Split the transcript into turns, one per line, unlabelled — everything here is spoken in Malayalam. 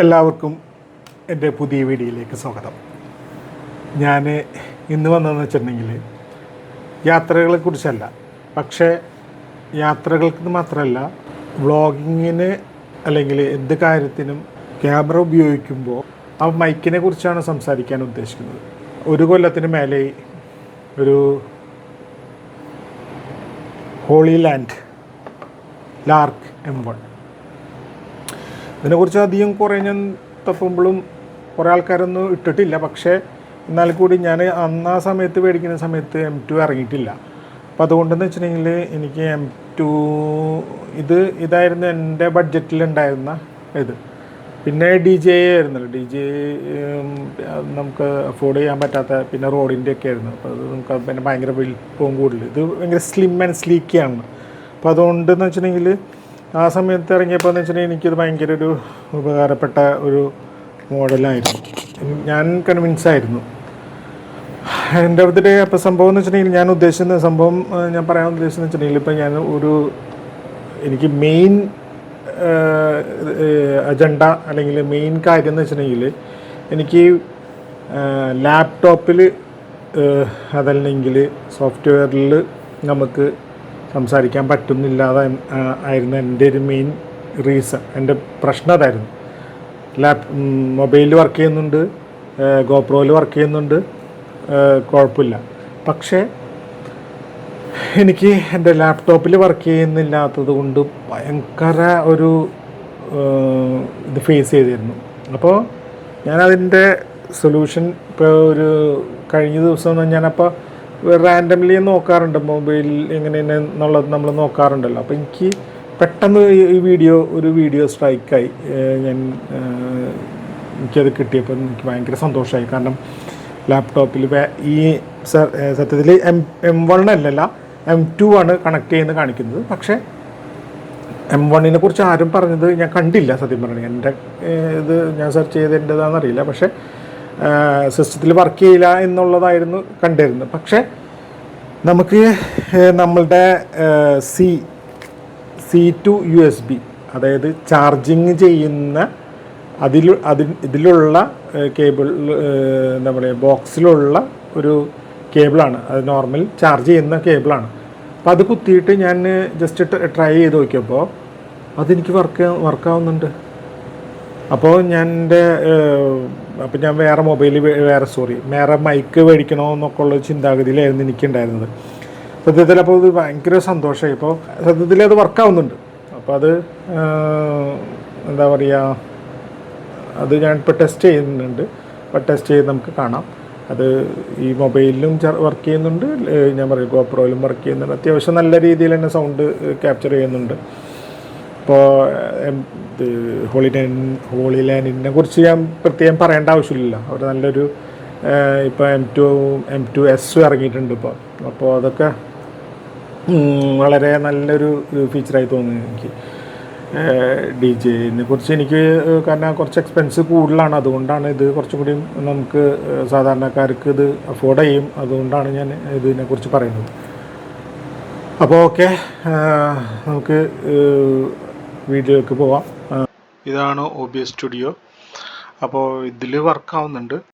എല്ലാവർക്കും എൻ്റെ പുതിയ വീഡിയോയിലേക്ക് സ്വാഗതം. ഞാൻ ഇന്ന് വന്നതെന്ന് വെച്ചിട്ടുണ്ടെങ്കിൽ യാത്രകളെക്കുറിച്ചല്ല, പക്ഷേ യാത്രകൾക്ക് മാത്രമല്ല, വ്ളോഗിങ്ങിന് അല്ലെങ്കിൽ എന്ത് കാര്യത്തിനും ക്യാമറ ഉപയോഗിക്കുമ്പോൾ ആ മൈക്കിനെ കുറിച്ചാണ് സംസാരിക്കാൻ ഉദ്ദേശിക്കുന്നത്. ഒരു കൊല്ലത്തിന് മേലെ ഒരു ഹോളി ലാൻഡ് ലാർക്ക് M1, ഇതിനെക്കുറിച്ച് അധികം കുറേ ഞാൻ തപ്പുമ്പോഴും കുറേ ആൾക്കാരൊന്നും ഇട്ടിട്ടില്ല. പക്ഷേ എന്നാൽ കൂടി ഞാൻ ആ സമയത്ത് മേടിക്കുന്ന സമയത്ത് M2 ഇറങ്ങിയിട്ടില്ല. അപ്പോൾ അതുകൊണ്ടെന്ന് വെച്ചിട്ടുണ്ടെങ്കിൽ എനിക്ക് M2 ഇതായിരുന്നു എൻ്റെ ബഡ്ജറ്റിലുണ്ടായിരുന്ന ഇത്. പിന്നെ DJI ആയിരുന്നല്ലോ, DJI നമുക്ക് അഫോർഡ് ചെയ്യാൻ പറ്റാത്ത, പിന്നെ റോഡിൻ്റെ ഒക്കെ ആയിരുന്നു. അപ്പോൾ അത് നമുക്ക് പിന്നെ ഭയങ്കര വലിപ്പവും കൂടുതൽ, ഇത് ഭയങ്കര സ്ലിം ആൻഡ് സ്ലീക്കിയാണ്. അപ്പോൾ അതുകൊണ്ടെന്ന് വെച്ചിട്ടുണ്ടെങ്കിൽ ആ സമയത്ത് ഇറങ്ങിയപ്പോൾ എന്ന് വെച്ചിട്ടുണ്ടെങ്കിൽ എനിക്കത് ഭയങ്കര ഒരു ഉപകാരപ്പെട്ട ഒരു മോഡലായിരുന്നു. ഞാൻ കൺവിൻസ് ആയിരുന്നു. എൻ്റെ അടുത്തിടെ അപ്പോൾ സംഭവം എന്ന് വെച്ചിട്ടുണ്ടെങ്കിൽ ഞാൻ പറയാൻ ഉദ്ദേശിച്ചെന്ന് വെച്ചിട്ടുണ്ടെങ്കിൽ, ഇപ്പോൾ എനിക്ക് മെയിൻ അജണ്ട അല്ലെങ്കിൽ മെയിൻ കാര്യം എന്ന് വെച്ചിട്ടുണ്ടെങ്കിൽ, എനിക്ക് ലാപ്ടോപ്പിൽ അതല്ലെങ്കിൽ സോഫ്റ്റ്വെയറിൽ നമുക്ക് സംസാരിക്കാൻ പറ്റുന്നില്ലാതെ ആയിരുന്നു എൻ്റെ ഒരു മെയിൻ റീസൺ. എൻ്റെ പ്രശ്നം അതായിരുന്നു. മൊബൈലിൽ വർക്ക് ചെയ്യുന്നുണ്ട്, ഗോപ്രോയിൽ വർക്ക് ചെയ്യുന്നുണ്ട്, കുഴപ്പമില്ല. പക്ഷേ എനിക്ക് എൻ്റെ ലാപ്ടോപ്പിൽ വർക്ക് ചെയ്യുന്നില്ലാത്തത് കൊണ്ട് ഭയങ്കര ഒരു ഇത് ഫേസ് ചെയ്തിരുന്നു. അപ്പോൾ ഞാനതിൻ്റെ സൊല്യൂഷൻ ഇപ്പോൾ കഴിഞ്ഞ ദിവസം ഞാനപ്പോൾ റാൻഡംലി നോക്കാറുണ്ട്, മൊബൈലിൽ എങ്ങനെയെന്നുള്ളത് നമ്മൾ നോക്കാറുണ്ടല്ലോ. അപ്പോൾ എനിക്ക് പെട്ടെന്ന് ഒരു വീഡിയോ സ്ട്രൈക്കായി. എനിക്കത് കിട്ടിയപ്പോൾ എനിക്ക് ഭയങ്കര സന്തോഷമായി. കാരണം ലാപ്ടോപ്പിൽ ഈ സത്യത്തിൽ M1 അല്ലല്ല, M2 ആണ് കണക്ട് ചെയ്യുന്നത് കാണിക്കുന്നത്. പക്ഷേ M1 കുറിച്ച് ആരും പറഞ്ഞത് ഞാൻ കണ്ടില്ല. സത്യം പറഞ്ഞാൽ എൻ്റെ ഇത് ഞാൻ സെർച്ച് ചെയ്തതിൻ്റെതാണെന്നറിയില്ല. പക്ഷേ സിസ്റ്റത്തിൽ വർക്ക് ചെയ്യില്ല എന്നുള്ളതായിരുന്നു കണ്ടിരുന്നത്. പക്ഷേ നമുക്ക് നമ്മളുടെ C to USB, അതായത് ചാർജിങ് ചെയ്യുന്ന ഇതിലുള്ള കേബിൾ, എന്താ പറയുക, ബോക്സിലുള്ള ഒരു കേബിളാണ്. അത് നോർമൽ ചാർജ് ചെയ്യുന്ന കേബിളാണ്. അപ്പോൾ അത് കുത്തിയിട്ട് ഞാൻ ജസ്റ്റ് ട്രൈ ചെയ്ത് നോക്കിയപ്പോൾ അതെനിക്ക് വർക്കാവുന്നുണ്ട്. അപ്പോൾ ഞാൻ വേറെ മൈക്ക് മേടിക്കണോ എന്നൊക്കെ ഉള്ള ചിന്താഗതിയിലായിരുന്നു എനിക്കുണ്ടായിരുന്നത്. സത്യത്തിൽ അപ്പോൾ അത് ഭയങ്കര സന്തോഷമായി. ഇപ്പോൾ സത്യത്തിൽ അത് വർക്കാവുന്നുണ്ട്. അപ്പോൾ അത് എന്താ പറയുക, അത് ഞാനിപ്പോൾ ടെസ്റ്റ് ചെയ്യുന്നുണ്ട്. അപ്പോൾ ടെസ്റ്റ് ചെയ്ത് നമുക്ക് കാണാം. അത് ഈ മൊബൈലിലും വർക്ക് ചെയ്യുന്നുണ്ട്, ഞാൻ പറയും ഗോപ്രോയിലും വർക്ക് ചെയ്യുന്നുണ്ട്. അത്യാവശ്യം നല്ല രീതിയിൽ തന്നെ സൗണ്ട് ക്യാപ്ചർ ചെയ്യുന്നുണ്ട്. ഇപ്പോൾ ഹോളി ലാൻഡിനെ കുറിച്ച് ഞാൻ പ്രത്യേകം പറയേണ്ട ആവശ്യമില്ല. അവർ നല്ലൊരു ഇപ്പോൾ M2S ഇറങ്ങിയിട്ടുണ്ട് ഇപ്പോൾ. അപ്പോൾ അതൊക്കെ വളരെ നല്ലൊരു ഫീച്ചറായി തോന്നുന്നു എനിക്ക്. DJIനെ കുറിച്ച് എനിക്ക്, കാരണം കുറച്ച് എക്സ്പെൻസ് കൂടുതലാണ്. അതുകൊണ്ടാണ് ഇത് കുറച്ചും കൂടി നമുക്ക് സാധാരണക്കാർക്ക് ഇത് അഫോർഡ് ചെയ്യും. അതുകൊണ്ടാണ് ഞാൻ ഇതിനെക്കുറിച്ച് പറയുന്നത്. അപ്പോൾ ഓക്കെ, നമുക്ക് വീഡിയോയ്ക്ക് പോവാം. ഇതാണ് OBS സ്റ്റുഡിയോ. അപ്പോൾ ഇതിൽ വർക്കാവുന്നുണ്ട്.